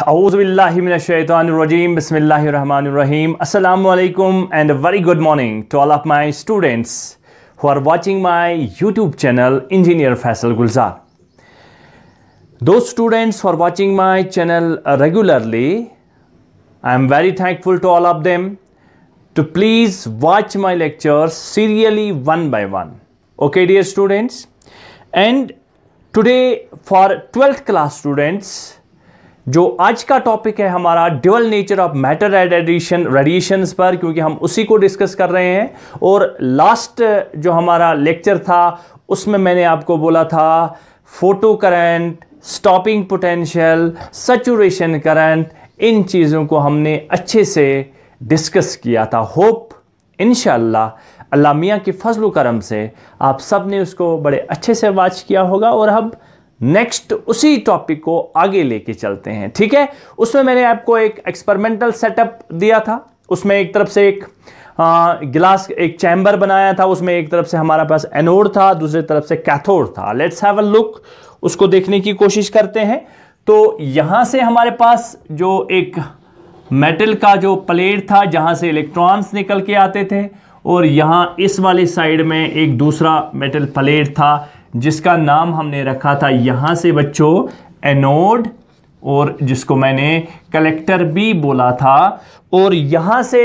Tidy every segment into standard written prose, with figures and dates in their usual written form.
Auzubillahiminash-shaytanir-rajim. Bismillahir-rahmanir-rahim. Assalamualaikum and a very good morning to all of my students who are watching my YouTube channel Engineer Faisal Gulzar. Those students who are watching my channel regularly, I am very thankful to all of them to please watch my lectures serially one by one. Okay, dear students. And today for 12th class students, जो आज का topic है हमारा dual nature of matter radiations पर, क्योंकि हम उसी को डिस्कस कर रहे हैं। और लास्ट जो हमारा लेक्चर था उसमें मैंने आपको बोला था photo current, stopping potential, saturation current, इन चीज़ों को हमने अच्छे से डिस्कस किया था। होप इंशाअल्लाह अल्लाह मियाँ की फजल करम से आप सब ने उसको बड़े अच्छे से वॉच किया होगा। और अब नेक्स्ट उसी टॉपिक को आगे लेके चलते हैं, ठीक है। उसमें मैंने आपको एक एक्सपेरिमेंटल सेटअप दिया था। उसमें एक तरफ से एक गिलास, एक चैम्बर बनाया था, उसमें एक तरफ से हमारे पास एनोड था, दूसरी तरफ से कैथोड था। लेट्स हैव अ लुक, उसको देखने की कोशिश करते हैं। तो यहां से हमारे पास जो एक मेटल का जो प्लेट था जहां से इलेक्ट्रॉन्स निकल के आते थे, और यहां इस वाली साइड में एक दूसरा मेटल प्लेट था जिसका नाम हमने रखा था यहां से बच्चों एनोड, और जिसको मैंने कलेक्टर भी बोला था। और यहां से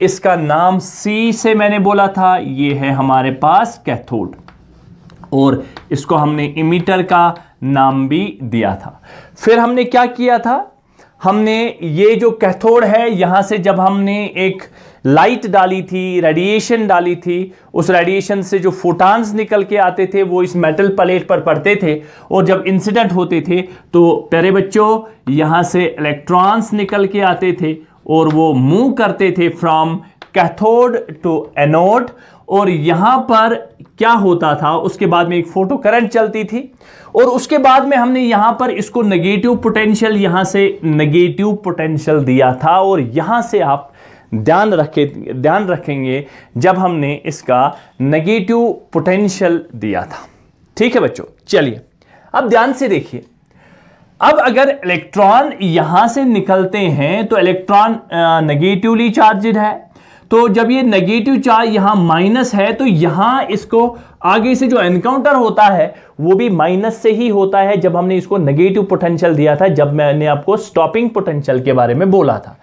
इसका नाम सी से मैंने बोला था, ये है हमारे पास कैथोड, और इसको हमने इमीटर का नाम भी दिया था। फिर हमने क्या किया था, हमने ये जो कैथोड है यहां से जब हमने एक लाइट डाली थी, रेडिएशन डाली थी, उस रेडिएशन से जो फोटॉन्स निकल के आते थे वो इस मेटल प्लेट पर पड़ते थे, और जब इंसिडेंट होते थे तो प्यारे बच्चों यहां से इलेक्ट्रॉन्स निकल के आते थे और वो मूव करते थे फ्रॉम कैथोड टू एनोड। और यहां पर क्या होता था, उसके बाद में एक फोटो करंट चलती थी, और उसके बाद में हमने यहां पर इसको नेगेटिव पोटेंशियल, यहां से नेगेटिव पोटेंशियल दिया था। और यहां से आप ध्यान रखेंगे जब हमने इसका नेगेटिव पोटेंशियल दिया था, ठीक है बच्चों। चलिए अब ध्यान से देखिए, अब अगर इलेक्ट्रॉन यहां से निकलते हैं तो इलेक्ट्रॉन नेगेटिवली चार्जड है, तो जब ये नेगेटिव चार्ज यहां माइनस है तो यहां इसको आगे से जो एनकाउंटर होता है वो भी माइनस से ही होता है। जब हमने इसको नेगेटिव पोटेंशियल दिया था, जब मैंने आपको स्टॉपिंग पोटेंशियल के बारे में बोला था।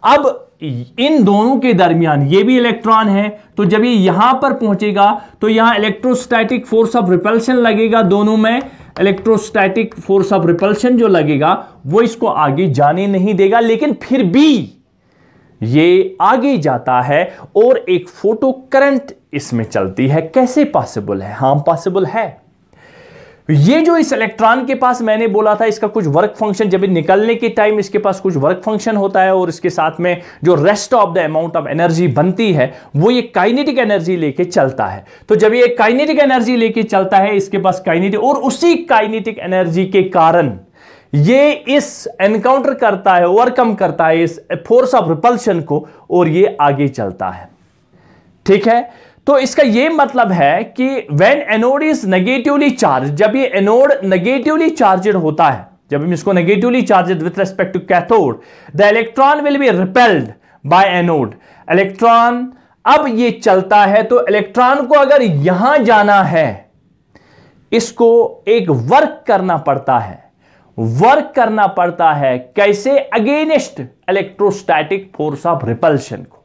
अब इन दोनों के दरमियान ये भी इलेक्ट्रॉन है, तो जब ये यहां पर पहुंचेगा तो यहां इलेक्ट्रोस्टैटिक फोर्स ऑफ रिपल्शन लगेगा, दोनों में इलेक्ट्रोस्टैटिक फोर्स ऑफ रिपल्शन जो लगेगा वो इसको आगे जाने नहीं देगा, लेकिन फिर भी ये आगे जाता है और एक फोटो करंट इसमें चलती है। कैसे पॉसिबल है? हाँ पॉसिबल है। ये जो इस इलेक्ट्रॉन के पास मैंने बोला था इसका कुछ वर्क फंक्शन, जब निकलने के टाइम इसके पास कुछ वर्क फंक्शन होता है, और इसके साथ में जो rest of the amount of energy बनती है वो ये काइनेटिक एनर्जी लेके चलता है। तो जब ये काइनेटिक एनर्जी लेके चलता है इसके पास काइनेटिक, और उसी काइनेटिक एनर्जी के कारण ये इस एनकाउंटर करता है, ओवरकम करता है इस फोर्स ऑफ रिपल्शन को, और ये आगे चलता है, ठीक है। तो इसका ये मतलब है कि when anode is negatively charge, जब ये एनोड नेगेटिवली चार्जड होता है, जब हम इसको negatively charged with respect to cathode, the electron will be repelled by anode. Electron अब ये चलता है, तो इलेक्ट्रॉन को अगर यहां जाना है इसको एक वर्क करना पड़ता है। वर्क करना पड़ता है कैसे? Against electrostatic force of repulsion को।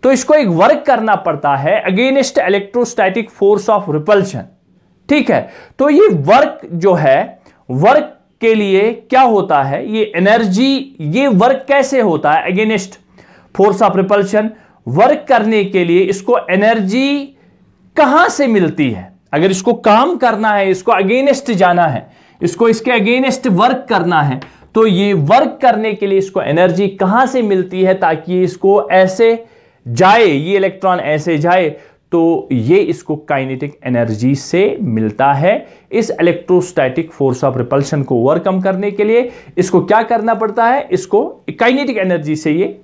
तो इसको एक वर्क करना पड़ता है against electrostatic force of repulsion, ठीक है। तो ये वर्क जो है, वर्क के लिए क्या होता है, ये एनर्जी, ये वर्क कैसे होता है against force of repulsion? Work करने के लिए इसको एनर्जी कहां से मिलती है? अगर इसको काम करना है, इसको अगेंस्ट जाना है, इसको इसके अगेंस्ट वर्क करना है, तो ये वर्क करने के लिए इसको एनर्जी कहां से मिलती है ताकि इसको ऐसे जाए, ये इलेक्ट्रॉन ऐसे जाए, तो ये इसको काइनेटिक एनर्जी से मिलता है। इस इलेक्ट्रोस्टैटिक फोर्स ऑफ रिपल्शन को ओवरकम करने के लिए इसको क्या करना पड़ता है, इसको काइनेटिक एनर्जी से ये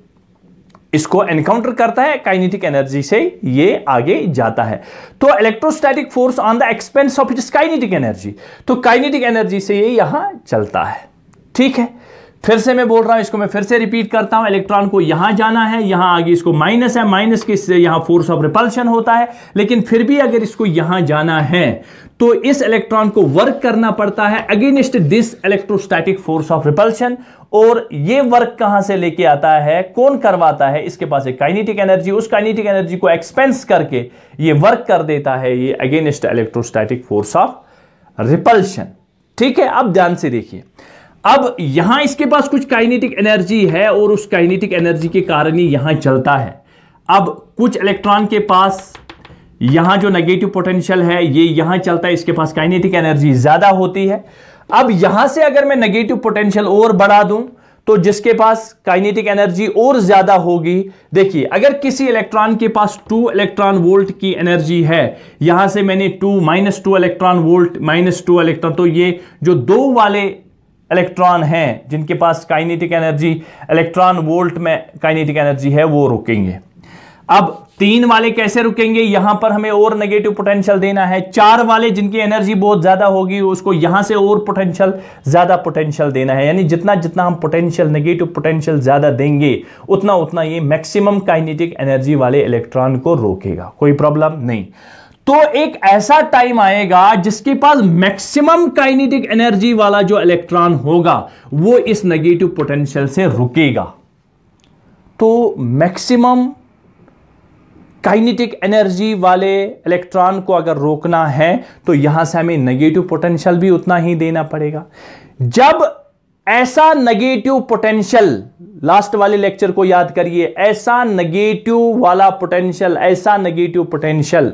इसको एनकाउंटर करता है, काइनेटिक एनर्जी से ये आगे जाता है। तो electrostatic force on the expense of its kinetic energy, तो काइनेटिक एनर्जी से ये यहां चलता है, ठीक है। फिर से मैं बोल रहा हूं, इसको मैं फिर से रिपीट करता हूं, इलेक्ट्रॉन को यहां जाना है, यहां आगे इसको माइनस है, माइनस के से यहां फोर्स ऑफ रिपल्शन होता है, लेकिन फिर भी अगर इसको यहां जाना है तो इस इलेक्ट्रॉन को वर्क करना पड़ता है against this electrostatic force of repulsion. और ये वर्क कहां से लेके आता है, कौन करवाता है, इसके पास एक काइनेटिक एनर्जी, उस काइनेटिक एनर्जी को एक्सपेंस करके ये वर्क कर देता है ये against electrostatic force of repulsion. ठीक है, अब ध्यान से देखिए, अब यहां इसके पास कुछ काइनेटिक एनर्जी है और उस काइनेटिक एनर्जी के कारण ही यहां चलता है। अब कुछ इलेक्ट्रॉन के पास यहां जो नेगेटिव पोटेंशियल है ये यहां चलता है, इसके पास काइनेटिक एनर्जी ज्यादा होती है। अब यहां से अगर मैं नेगेटिव पोटेंशियल और बढ़ा दूं तो जिसके पास काइनेटिक एनर्जी और ज्यादा होगी, देखिए अगर किसी इलेक्ट्रॉन के पास 2 इलेक्ट्रॉन वोल्ट की एनर्जी है, यहां से मैंने -2 इलेक्ट्रॉन वोल्ट -2 इलेक्ट्रॉन, तो ये जो 2 वाले इलेक्ट्रॉन हैं जिनके पास काइनेटिक एनर्जी इलेक्ट्रॉन वोल्ट में काइनेटिक एनर्जी है वो रुकेंगे। अब 3 वाले कैसे रुकेंगे, यहां पर हमें और नेगेटिव पोटेंशियल देना है। 4 वाले जिनकी एनर्जी बहुत ज्यादा होगी उसको यहां से और पोटेंशियल ज्यादा पोटेंशियल देना है, यानी जितना जितना हम पोटेंशियल नेगेटिव पोटेंशियल ज्यादा देंगे उतना उतना ये मैक्सिमम काइनेटिक एनर्जी वाले इलेक्ट्रॉन को रोकेगा, कोई प्रॉब्लम नहीं। तो एक ऐसा टाइम आएगा जिसके पास मैक्सिमम काइनेटिक एनर्जी वाला जो इलेक्ट्रॉन होगा वो इस नेगेटिव पोटेंशियल से रुकेगा। तो मैक्सिमम काइनेटिक एनर्जी वाले इलेक्ट्रॉन को अगर रोकना है तो यहां से हमें नेगेटिव पोटेंशियल भी उतना ही देना पड़ेगा। जब ऐसा नेगेटिव पोटेंशियल, लास्ट वाले लेक्चर को याद करिए, ऐसा नेगेटिव वाला पोटेंशियल, ऐसा नेगेटिव पोटेंशियल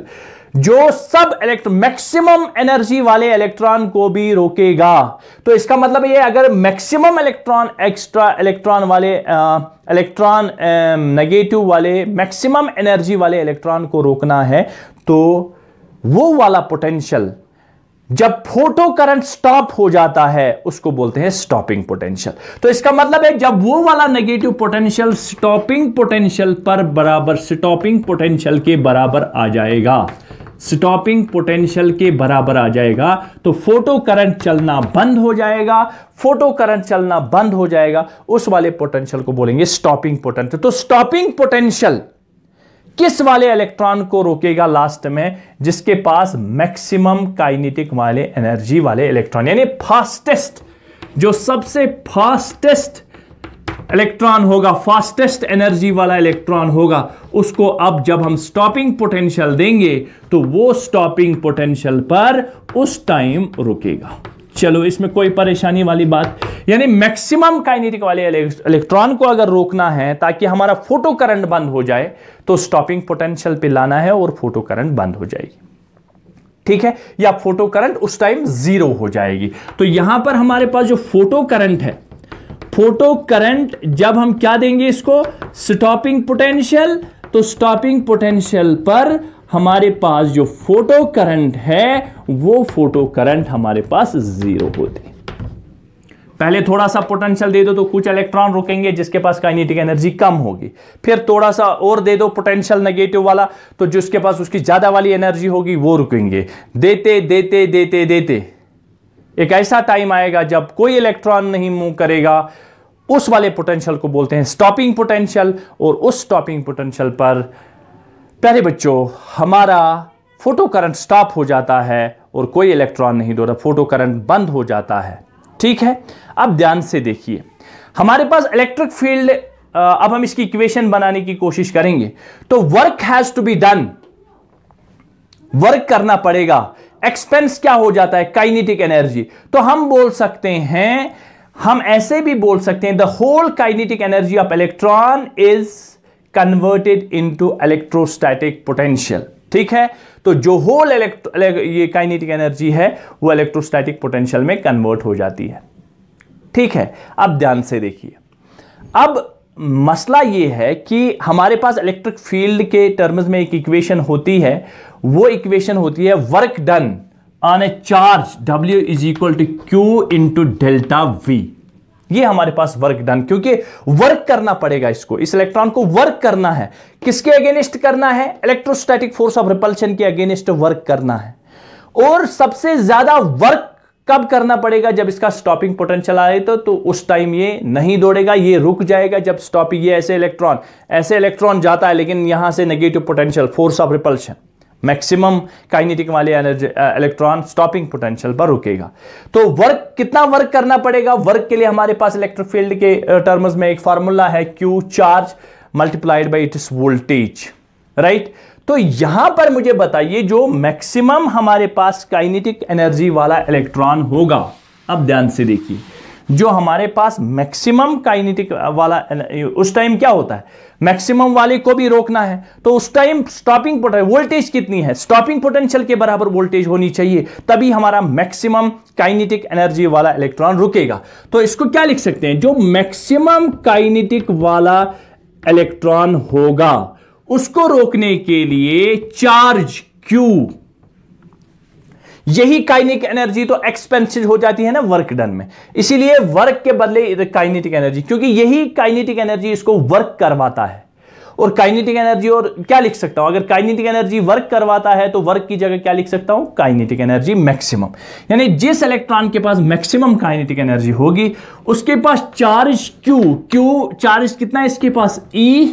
जो सब मैक्सिमम एनर्जी वाले इलेक्ट्रॉन को भी रोकेगा। तो इसका मतलब ये, अगर मैक्सिमम इलेक्ट्रॉन एक्स्ट्रा इलेक्ट्रॉन वाले इलेक्ट्रॉन नेगेटिव वाले मैक्सिमम एनर्जी वाले इलेक्ट्रॉन को रोकना है तो वो वाला पोटेंशियल जब फोटो करंट स्टॉप हो जाता है उसको बोलते हैं स्टॉपिंग पोटेंशियल। तो इसका मतलब है जब वो वाला नेगेटिव पोटेंशियल स्टॉपिंग पोटेंशियल पर बराबर, स्टॉपिंग पोटेंशियल के बराबर आ जाएगा, स्टॉपिंग पोटेंशियल के बराबर आ जाएगा तो फोटो करंट चलना बंद हो जाएगा। फोटो करंट चलना बंद हो जाएगा, उस वाले पोटेंशियल को बोलेंगे स्टॉपिंग पोटेंशियल। तो स्टॉपिंग पोटेंशियल किस वाले इलेक्ट्रॉन को रोकेगा लास्ट में, जिसके पास मैक्सिमम काइनेटिक वाले एनर्जी वाले इलेक्ट्रॉन, यानी फास्टेस्ट, जो सबसे फास्टेस्ट इलेक्ट्रॉन होगा, फास्टेस्ट एनर्जी वाला इलेक्ट्रॉन होगा, उसको अब जब हम स्टॉपिंग पोटेंशियल देंगे तो वो स्टॉपिंग पोटेंशियल पर उस टाइम रुकेगा। चलो, इसमें कोई परेशानी वाली बात, यानी मैक्सिमम काइनेटिक वाले इलेक्ट्रॉन को अगर रोकना है ताकि हमारा फोटो करंट बंद हो जाए तो स्टॉपिंग पोटेंशियल पे लाना है और फोटो करंट बंद हो जाएगी। ठीक है, या फोटो करंट उस टाइम 0 हो जाएगी। तो यहां पर हमारे पास जो फोटो करंट है, फोटो करंट जब हम क्या देंगे इसको, स्टॉपिंग पोटेंशियल, तो स्टॉपिंग पोटेंशियल पर हमारे पास जो फोटो करंट है वो फोटो करंट हमारे पास 0 होती है। पहले थोड़ा सा पोटेंशियल दे दो तो कुछ इलेक्ट्रॉन रुकेंगे जिसके पास काइनेटिक एनर्जी कम होगी, फिर थोड़ा सा और दे दो पोटेंशियल नेगेटिव वाला तो जिसके पास उसकी ज्यादा वाली एनर्जी होगी वो रुकेंगे। देते देते देते देते एक ऐसा टाइम आएगा जब कोई इलेक्ट्रॉन नहीं मूव करेगा, उस वाले पोटेंशियल को बोलते हैं स्टॉपिंग पोटेंशियल। और उस स्टॉपिंग पोटेंशियल पर प्यारे बच्चों हमारा फोटो करंट स्टॉप हो जाता है और कोई इलेक्ट्रॉन नहीं दौड़ता, फोटो करंट बंद हो जाता है। ठीक है, अब ध्यान से देखिए, हमारे पास इलेक्ट्रिक फील्ड, अब हम इसकी इक्वेशन बनाने की कोशिश करेंगे। तो work has to be done, work करना पड़ेगा। एक्सपेंस क्या हो जाता है, काइनेटिक एनर्जी। तो हम बोल सकते हैं, हम ऐसे भी बोल सकते हैं, the whole kinetic energy of electron is converted into electrostatic potential. ठीक है, तो जो होल ये काइनेटिक एनर्जी है वो इलेक्ट्रोस्टैटिक पोटेंशियल में कन्वर्ट हो जाती है। ठीक है, अब ध्यान से देखिए, अब मसला ये है कि हमारे पास इलेक्ट्रिक फील्ड के टर्म्स में एक इक्वेशन होती है, वो इक्वेशन होती है work done on a charge W is equal to Q into delta V। ये हमारे पास वर्क डन, क्योंकि वर्क करना पड़ेगा, इसको, इस इलेक्ट्रॉन को वर्क करना है। किसके अगेंस्ट करना है, इलेक्ट्रोस्टैटिक फोर्स ऑफ रिपल्शन के अगेंस्ट वर्क करना है। और सबसे ज्यादा वर्क कब करना पड़ेगा? जब इसका स्टॉपिंग पोटेंशियल आए तो उस टाइम ये नहीं दौड़ेगा, ये रुक जाएगा। जब स्टॉपिंग, ये ऐसे इलेक्ट्रॉन जाता है, लेकिन यहां से negative potential, force of repulsion, maximum kinetic वाले एनर्जी इलेक्ट्रॉन स्टॉपिंग पोटेंशियल पर रुकेगा। तो वर्क, कितना वर्क करना पड़ेगा? वर्क के लिए हमारे पास इलेक्ट्रिक फील्ड के टर्म्स में एक फार्मूला है, Q charge multiplied by its voltage, right. तो यहां पर मुझे बताइए जो मैक्सिमम हमारे पास काइनेटिक एनर्जी वाला इलेक्ट्रॉन होगा, अब ध्यान से देखिए, जो हमारे पास मैक्सिमम काइनेटिक वाला, उस टाइम क्या होता है, मैक्सिमम वाले को भी रोकना है, तो उस टाइम स्टॉपिंग पोटेंशियल, वोल्टेज कितनी है, स्टॉपिंग पोटेंशियल के बराबर वोल्टेज होनी चाहिए, तभी हमारा मैक्सिमम काइनेटिक एनर्जी वाला इलेक्ट्रॉन रुकेगा। तो इसको क्या लिख सकते हैं, जो मैक्सिमम काइनेटिक वाला इलेक्ट्रॉन होगा उसको रोकने के लिए चार्ज Q, यही काइनेटिक एनर्जी तो एक्सपेंसिव हो जाती है ना वर्क डन में, इसीलिए वर्क के बदले काइनेटिक एनर्जी, क्योंकि यही काइनेटिक एनर्जी इसको वर्क करवाता है। और काइनेटिक एनर्जी, और क्या लिख सकता हूं, अगर काइनेटिक एनर्जी वर्क करवाता है तो वर्क की जगह क्या लिख सकता हूं, काइनेटिक एनर्जी मैक्सिमम। यानी जिस इलेक्ट्रॉन के पास मैक्सिमम काइनेटिक एनर्जी होगी उसके पास चार्ज Q चार्ज कितना है इसके पास, E,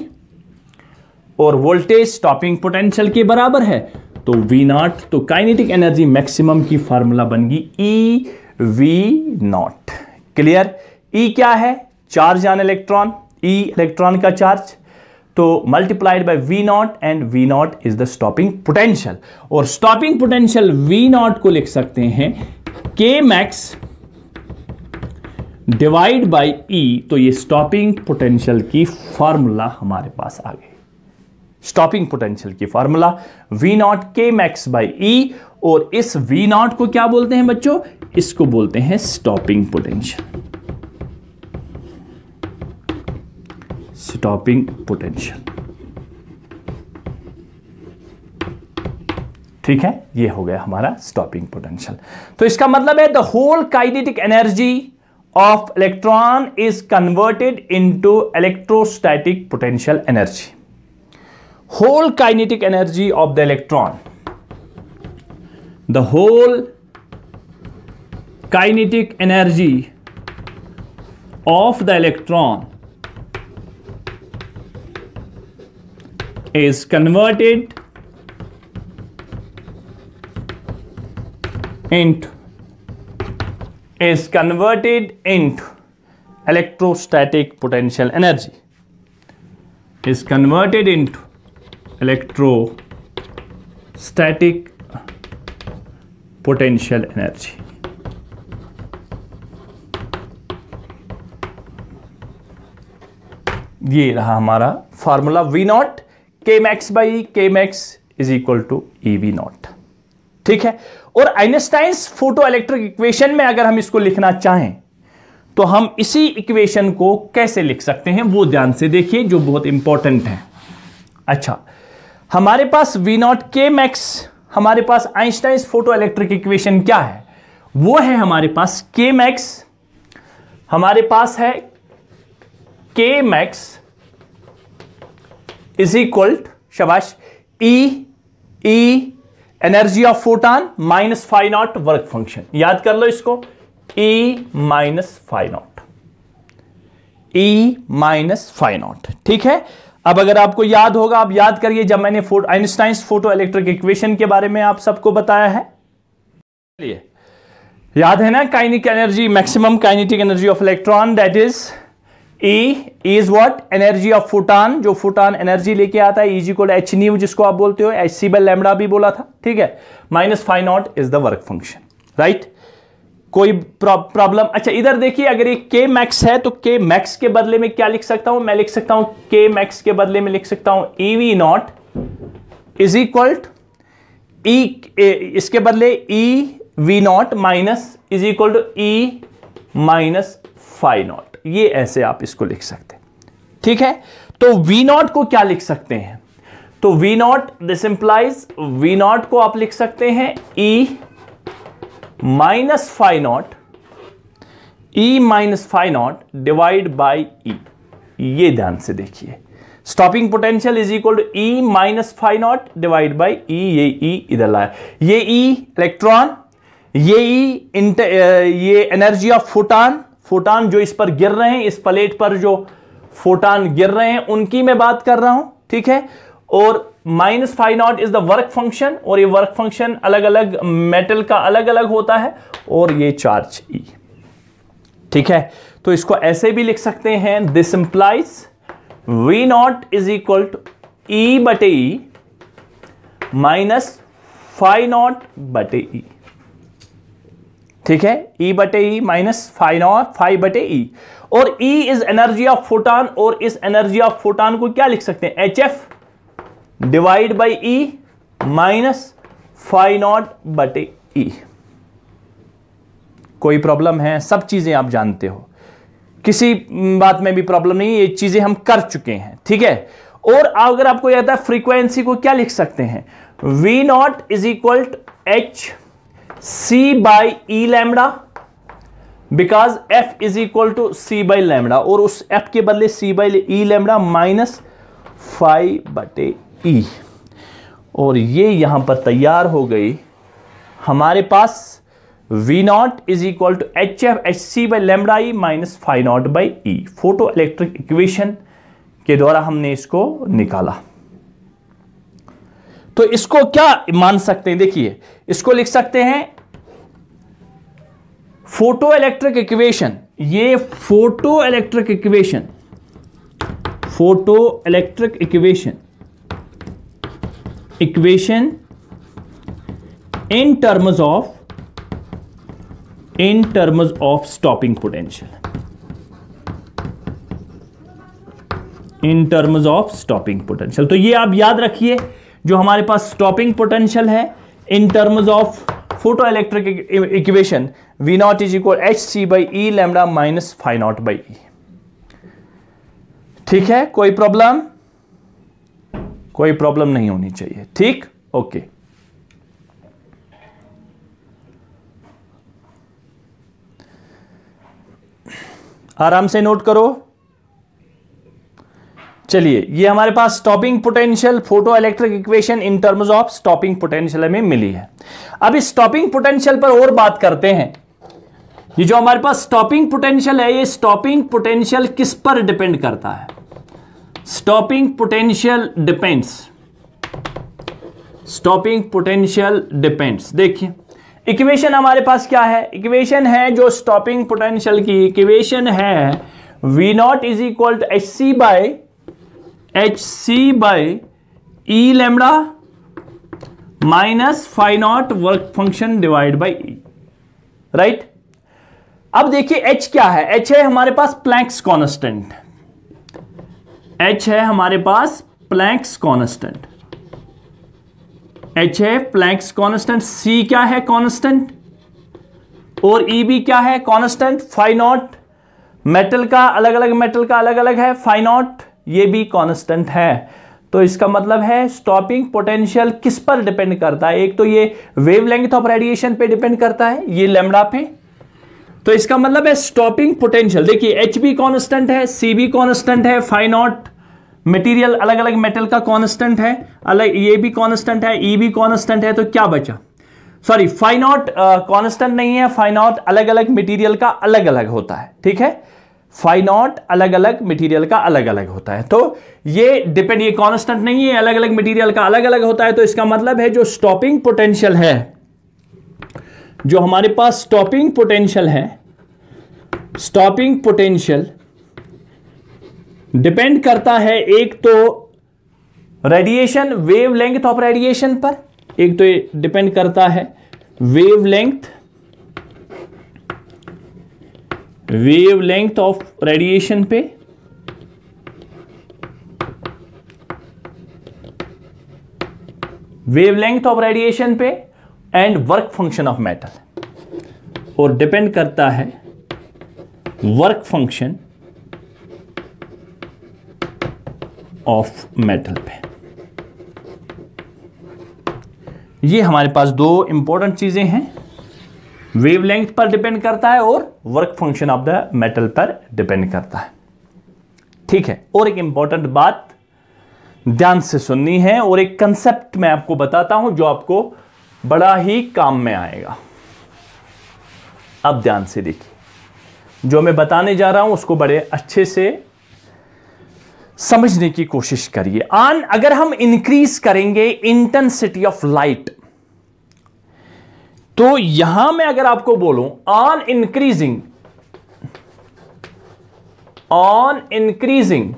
और वोल्टेज स्टॉपिंग पोटेंशियल के बराबर है, तो V0। तो काइनेटिक एनर्जी मैक्सिमम की फार्मूला बन गई EV0। क्लियर? E क्या है, charge on electron, E electron का चार्ज, तो multiplied by V0, and V0 is the stopping potential. और स्टॉपिंग पोटेंशियल V0 को लिख सकते हैं K max divide by E। तो ये स्टॉपिंग पोटेंशियल की फार्मूला हमारे पास आ गई, स्टॉपिंग पोटेंशियल की formula V0 K max by E। और इस V0 को क्या बोलते हैं बच्चों, इसको बोलते हैं स्टॉपिंग पोटेंशियल, स्टॉपिंग पोटेंशियल। ठीक है, ये हो गया हमारा स्टॉपिंग पोटेंशियल। तो इसका मतलब है the whole kinetic energy of electron is converted into electrostatic potential energy. Whole kinetic energy of the electron, the whole kinetic energy of the electron is converted into electrostatic potential energy, is converted into electrostatic potential energy। ये रहा हमारा formula V0 K max by K max is equal to EV0। ठीक है, और Einstein's photo electric equation में अगर हम इसको लिखना चाहें तो हम इसी इक्वेशन को कैसे लिख सकते हैं वो ध्यान से देखिए, जो बहुत इंपॉर्टेंट है। अच्छा, हमारे पास V0 K max, हमारे पास आइंस्टाइन्स फोटो इलेक्ट्रिक इक्वेशन क्या है, वो है हमारे पास K max, हमारे पास है K max इज इक्वल, शाबाश, E energy of photon minus phi naught work function. याद कर लो इसको, E minus phi naught, E minus phi naught. ठीक है, अब अगर आपको याद होगा, आप याद करिए, जब मैंने आइंस्टाइन्स फोटो इलेक्ट्रिक इक्वेशन के बारे में आप सबको बताया है, चलिए याद है ना, kinetic energy, maximum kinetic energy of electron that is E is what, energy of photon, जो फोटॉन एनर्जी लेके आता है, इज इक्वल एच न्यू, जिसको आप बोलते हो hc बाय लैम्डा भी बोला था। ठीक है, minus phi naught is the work function, right. कोई प्रॉब्लम? अच्छा, इधर देखिए, अगर ये K max है तो K max के बदले में क्या लिख सकता हूं, मैं लिख सकता हूं K max के बदले में लिख सकता हूं EV0 इज इक्वल E, इसके बदले EV0 minus is equal to E minus phi naught. ये ऐसे आप इसको लिख सकते हैं। ठीक है, तो V0 को क्या लिख सकते हैं, तो V0, दिस इंप्लाइज V0 को आप लिख सकते हैं E minus phi naught, E minus phi naught divide by E। ये ध्यान से देखिए, stopping potential is equal to E minus phi naught divide by E। ये E इधर लाया, ये E इलेक्ट्रॉन, ये एनर्जी ऑफ फोटान, फोटान जो इस पर गिर रहे हैं, इस प्लेट पर जो फोटान गिर रहे हैं उनकी मैं बात कर रहा हूं, ठीक है। और minus phi not is the work function, और ये वर्क फंक्शन अलग अलग मेटल का अलग अलग होता है, और ये चार्ज E, ठीक है। तो इसको ऐसे भी लिख सकते हैं, this implies V not is equal to E बटे E माइनस फाइव नॉट बटे E, ठीक है। E बटे E minus phi naught phi बटे E, और E इज एनर्जी ऑफ फोटान, और इस एनर्जी ऑफ फोटान को क्या लिख सकते हैं, HF divide by E minus phi naught बटे E। कोई प्रॉब्लम है? सब चीजें आप जानते हो, किसी बात में भी प्रॉब्लम नहीं, ये चीजें हम कर चुके हैं, ठीक है। और अगर आपको याद है फ्रीक्वेंसी को क्या लिख सकते हैं, V not is equal to H C by E lambda, because F is equal to C by lambda, और उस F के बदले C by E lambda minus phi बटे E। और ये यहां पर तैयार हो गई हमारे पास V not is equal to HC by lambda E minus phi naught by E। Photo electric equation के द्वारा हमने इसको निकाला। तो इसको क्या मान सकते हैं, देखिए इसको लिख सकते हैं फोटो इलेक्ट्रिक इक्वेशन, ये photo electric equation, photo electric equation in terms of stopping potential, in terms of stopping potential। तो ये आप याद रखिए, जो हमारे पास स्टॉपिंग पोटेंशियल है इन terms of photo electric equation, V not is equal HC by E lambda minus phi naught by E, ठीक है। कोई प्रॉब्लम? कोई प्रॉब्लम नहीं होनी चाहिए, ठीक, ओके। आराम से नोट करो। चलिए, ये हमारे पास stopping potential photo electric equation in terms of stopping potential हमें मिली है। अब इस स्टॉपिंग पोटेंशियल पर और बात करते हैं। ये जो हमारे पास स्टॉपिंग पोटेंशियल है, ये स्टॉपिंग पोटेंशियल किस पर डिपेंड करता है? Stopping potential depends, stopping potential depends. देखिए इक्वेशन हमारे पास क्या है, इक्वेशन है जो स्टॉपिंग पोटेंशियल की इक्वेशन है, V not is equal to HC by E lambda minus phi naught work function divide by E, right. अब देखिए H क्या है, H है हमारे पास प्लैंक्स कांस्टेंट, H है हमारे पास प्लैंक्स कांस्टेंट, H है प्लैंक्स कांस्टेंट, C क्या है कांस्टेंट, और E भी क्या है कांस्टेंट, फाइव नॉट मेटल का अलग अलग, मेटल का अलग अलग है, फाइव नॉट ये भी कांस्टेंट है। तो इसका मतलब है स्टॉपिंग पोटेंशियल किस पर डिपेंड करता है, एक तो ये वेवलेंथ ऑफ रेडिएशन पे डिपेंड करता है, ये लैम्बडा पे। तो इसका मतलब है स्टॉपिंग पोटेंशियल, देखिए H भी कांस्टेंट है, C भी कांस्टेंट है, फाइव नॉट मटेरियल अलग अलग मेटल का कांस्टेंट है, अलग ये भी कांस्टेंट है, E भी कांस्टेंट है, तो क्या बचा, सॉरी फाइव नॉट कांस्टेंट नहीं है, फाइव नॉट अलग अलग मटेरियल का अलग अलग होता है, ठीक है। फाइव नॉट अलग अलग मटेरियल का अलग अलग होता है, तो ये डिपेंड, ये कांस्टेंट नहीं है, अलग अलग मटेरियल का अलग अलग होता है। तो इसका मतलब है जो स्टॉपिंग पोटेंशियल है, जो हमारे पास स्टॉपिंग पोटेंशियल है, स्टॉपिंग पोटेंशियल डिपेंड करता है एक तो रेडिएशन, वेवलेंथ ऑफ रेडिएशन पर, एक तो ये डिपेंड करता है वेवलेंथ ऑफ रेडिएशन पे, वेवलेंथ ऑफ रेडिएशन पे and work function of metal, और डिपेंड करता है वर्क फंक्शन ऑफ मेटल पे। ये हमारे पास दो इंपॉर्टेंट चीजें हैं, वेवलेंथ पर डिपेंड करता है और work function of the metal पर डिपेंड करता है, ठीक है। और एक इंपॉर्टेंट बात ध्यान से सुननी है, और एक कंसेप्ट मैं आपको बताता हूं जो आपको बड़ा ही काम में आएगा। अब ध्यान से देखिए, जो मैं बताने जा रहा हूं उसको बड़े अच्छे से समझने की कोशिश करिए। अगर हम इंक्रीज करेंगे इंटेंसिटी ऑफ लाइट, तो यहां मैं अगर आपको बोलूं on increasing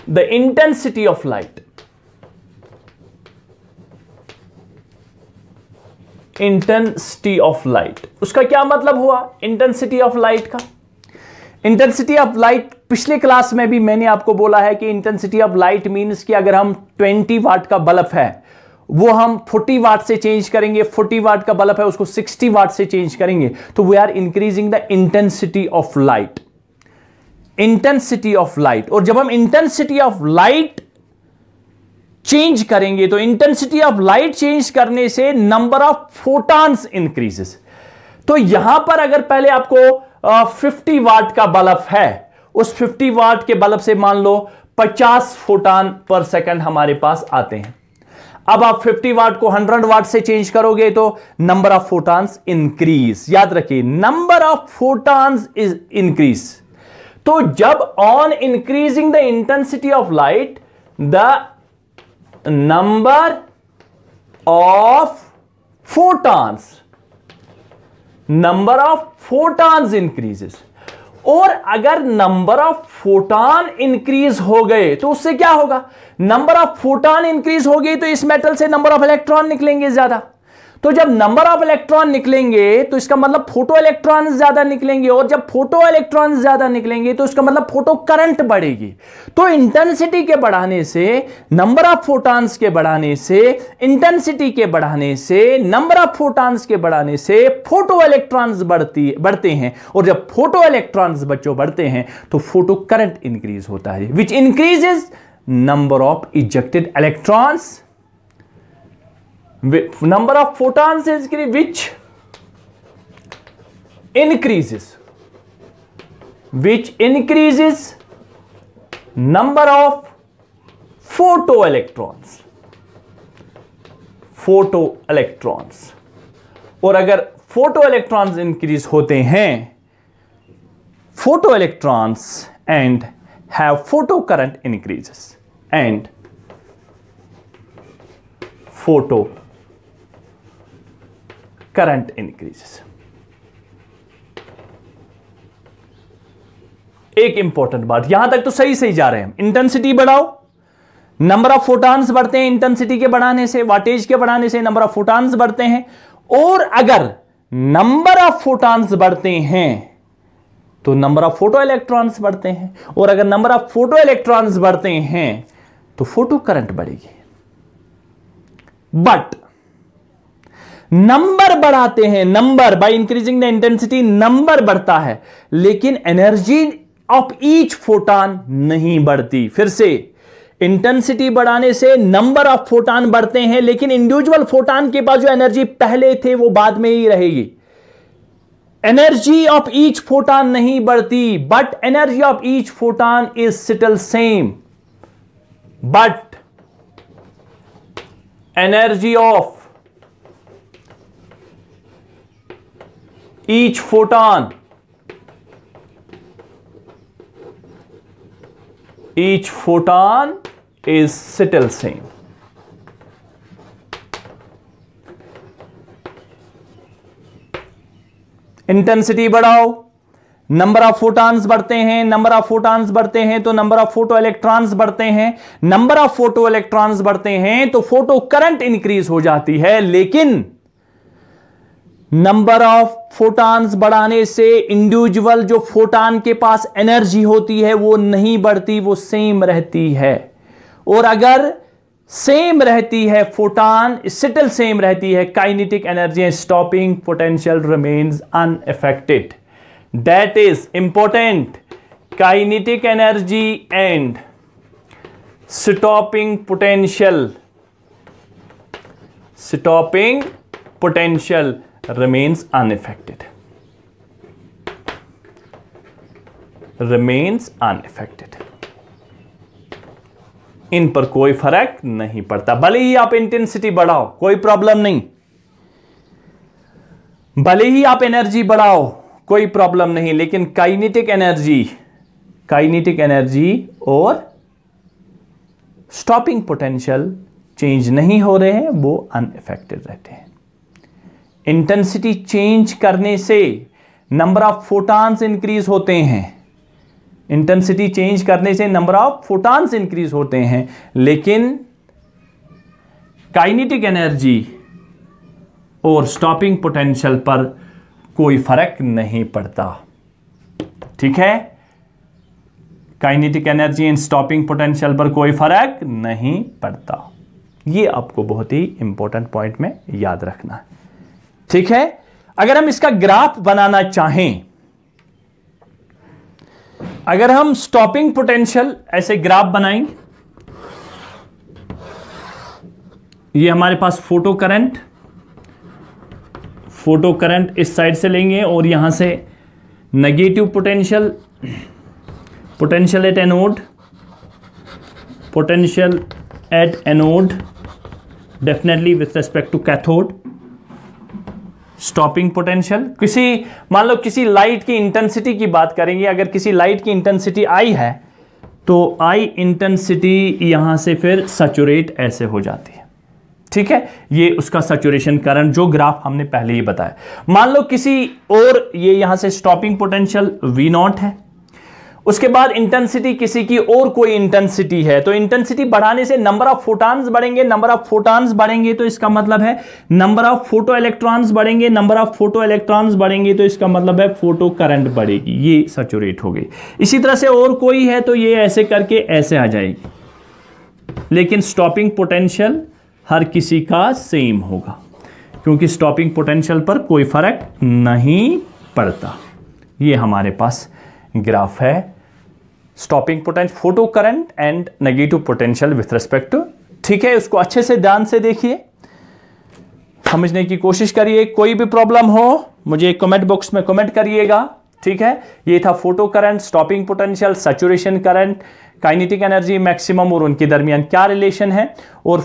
the intensity of light, intensity of light, उसका क्या मतलब हुआ? इंटेंसिटी ऑफ लाइट का, इंटेंसिटी ऑफ लाइट पिछले क्लास में भी मैंने आपको बोला है कि इंटेंसिटी ऑफ लाइट मींस कि अगर हम 20 वाट का बल्ब है वो हम 40 वाट से चेंज करेंगे, 40 वाट का बल्ब है उसको 60 वाट से चेंज करेंगे, तो we are increasing the intensity of light, intensity of light. और जब हम इंटेंसिटी ऑफ लाइट चेंज करेंगे तो इंटेंसिटी ऑफ लाइट चेंज करने से नंबर ऑफ फोटॉन्स इंक्रीजेस। तो यहां पर अगर पहले आपको 50 वाट का बल्ब है, उस 50 वाट के बल्ब से मान लो 50 फोटॉन पर सेकंड हमारे पास आते हैं। अब आप 50 वाट को 100 वाट से चेंज करोगे तो नंबर ऑफ फोटॉन्स इंक्रीज। याद रखिए, number of photons is increase. तो जब on increasing the intensity of light, the number of photons increases. और अगर नंबर ऑफ फोटॉन इंक्रीज हो गए तो उससे क्या होगा? नंबर ऑफ फोटॉन इंक्रीज हो गई तो इस मेटल से नंबर ऑफ इलेक्ट्रॉन निकलेंगे ज्यादा। तो जब नंबर ऑफ इलेक्ट्रॉन निकलेंगे तो इसका मतलब फोटो इलेक्ट्रॉन ज्यादा निकलेंगे, और जब फोटो इलेक्ट्रॉन ज्यादा निकलेंगे तो इसका मतलब फोटो करंट बढ़ेगी। तो इंटेंसिटी के बढ़ाने से, नंबर ऑफ फोटॉन्स के बढ़ाने से, इंटेंसिटी के बढ़ाने से, नंबर ऑफ फोटॉन्स के बढ़ाने से फोटो इलेक्ट्रॉन्स बढ़ते हैं, और जब फोटो इलेक्ट्रॉन्स बच्चों बढ़ते हैं तो फोटो करंट इंक्रीज होता है, which increases number of ejected electrons, number of photons is which increases number of photoelectrons। और अगर फोटो इलेक्ट्रॉन्स इंक्रीज होते हैं, photo electrons and have photo current increases and photo current increases. एक important बात, यहां तक तो सही जा रहे हैं। इंटेंसिटी बढ़ाओ, नंबर ऑफ फोटॉन्स बढ़ते हैं इंटेंसिटी के बढ़ाने से, वाटेज के बढ़ाने से नंबर ऑफ फोटॉन्स बढ़ते हैं। और अगर नंबर ऑफ फोटॉन्स बढ़ते हैं तो नंबर ऑफ फोटो इलेक्ट्रॉन्स बढ़ते हैं, और अगर नंबर ऑफ फोटो इलेक्ट्रॉन्स बढ़ते हैं तो फोटो करंट बढ़ेगी। बट नंबर बढ़ाते हैं, number by increasing the intensity number बढ़ता है, लेकिन एनर्जी ऑफ ईच फोटॉन नहीं बढ़ती। फिर से, इंटेंसिटी बढ़ाने से नंबर ऑफ फोटॉन बढ़ते हैं, लेकिन इंडिविजुअल फोटॉन के पास जो एनर्जी पहले थे वो बाद में ही रहेगी। एनर्जी ऑफ ईच फोटॉन नहीं बढ़ती, but energy of each photon is still same. But energy of each photon is still same। Intensity बढ़ाओ, नंबर ऑफ फोटॉन्स बढ़ते हैं, नंबर ऑफ फोटॉन्स बढ़ते हैं तो नंबर ऑफ फोटो इलेक्ट्रॉन्स बढ़ते हैं, नंबर ऑफ फोटो इलेक्ट्रॉन्स बढ़ते हैं तो फोटो करंट इंक्रीज हो जाती है। लेकिन नंबर ऑफ फोटॉन्स बढ़ाने से इंडिविजुअल जो फोटॉन के पास एनर्जी होती है वो नहीं बढ़ती, वो सेम रहती है। और अगर सेम रहती है, फोटॉन स्टिल सेम रहती है, kinetic energy stopping potential remains unaffected. That is important. Kinetic energy and stopping potential remains unaffected, इन पर कोई फर्क नहीं पड़ता, भले ही आप इंटेंसिटी बढ़ाओ, कोई प्रॉब्लम नहीं। भले ही आप एनर्जी बढ़ाओ कोई प्रॉब्लम नहीं, लेकिन काइनेटिक एनर्जी और स्टॉपिंग पोटेंशियल चेंज नहीं हो रहे हैं, वो अनइफेक्टेड रहते हैं। इंटेंसिटी चेंज करने से नंबर ऑफ फोटॉन्स इंक्रीज होते हैं, इंटेंसिटी चेंज करने से नंबर ऑफ फोटॉन्स इंक्रीज होते हैं, लेकिन काइनेटिक एनर्जी और स्टॉपिंग पोटेंशियल पर कोई फर्क नहीं पड़ता। ठीक है, kinetic energy and stopping potential पर कोई फर्क नहीं पड़ता। ये आपको बहुत ही इंपॉर्टेंट पॉइंट में याद रखना है। ठीक है, अगर हम इसका ग्राफ बनाना चाहें, अगर हम स्टॉपिंग पोटेंशियल ऐसे ग्राफ बनाएंगे, ये हमारे पास फोटो करंट इस साइड से लेंगे और यहां से negative potential at anode, definitely with respect to cathode. Stopping potential, मान लो किसी लाइट की इंटेंसिटी की बात करेंगे, अगर किसी लाइट की इंटेंसिटी आई है तो आई इंटेंसिटी यहां से फिर सैचुरेट ऐसे हो जाती है। ठीक है, ये उसका सैचुरेशन करंट जो ग्राफ हमने पहले ही बताया। मान लो किसी और, ये यहां से स्टॉपिंग पोटेंशियल V0 है, उसके बाद इंटेंसिटी किसी की और कोई इंटेंसिटी है, तो इंटेंसिटी बढ़ाने से नंबर ऑफ फोटॉन्स बढ़ेंगे, नंबर ऑफ फोटॉन्स बढ़ेंगे तो इसका मतलब है नंबर ऑफ फोटो इलेक्ट्रॉन्स बढ़ेंगे, नंबर ऑफ फोटो इलेक्ट्रॉन्स बढ़ेंगे तो इसका मतलब है फोटो करंट बढ़ेगी, ये सैचुरेट हो गई। इसी तरह से और कोई है तो ये ऐसे करके ऐसे आ जाएगी, लेकिन स्टॉपिंग पोटेंशियल हर किसी का सेम होगा, क्योंकि स्टॉपिंग पोटेंशियल पर कोई फर्क नहीं पड़ता। ये हमारे पास ग्राफ है stopping potential, photo current and negative potential with respect to. ठीक है, उसको अच्छे से ध्यान से देखिए, समझने की कोशिश करिए। कोई भी प्रॉब्लम हो मुझे कमेंट बॉक्स में कमेंट करिएगा। ठीक है, ये था photo current, stopping potential, saturation current, kinetic energy maximum और उनके दरमियान क्या रिलेशन है, और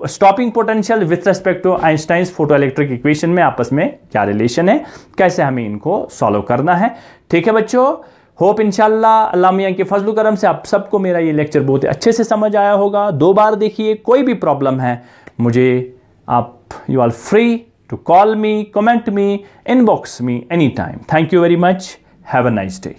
stopping potential with respect to Einstein's photo electric equation में आपस में क्या रिलेशन है, कैसे हमें इनको सॉल्व करना है। ठीक है बच्चों, होप इंशाल्लाह अल्लाह मियां के फजल करम से आप सबको मेरा ये लेक्चर बहुत अच्छे से समझ आया होगा। 2 बार देखिए, कोई भी प्रॉब्लम है मुझे आप, you are free to call me, comment me, inbox me any time. Thank you very much, have a nice day.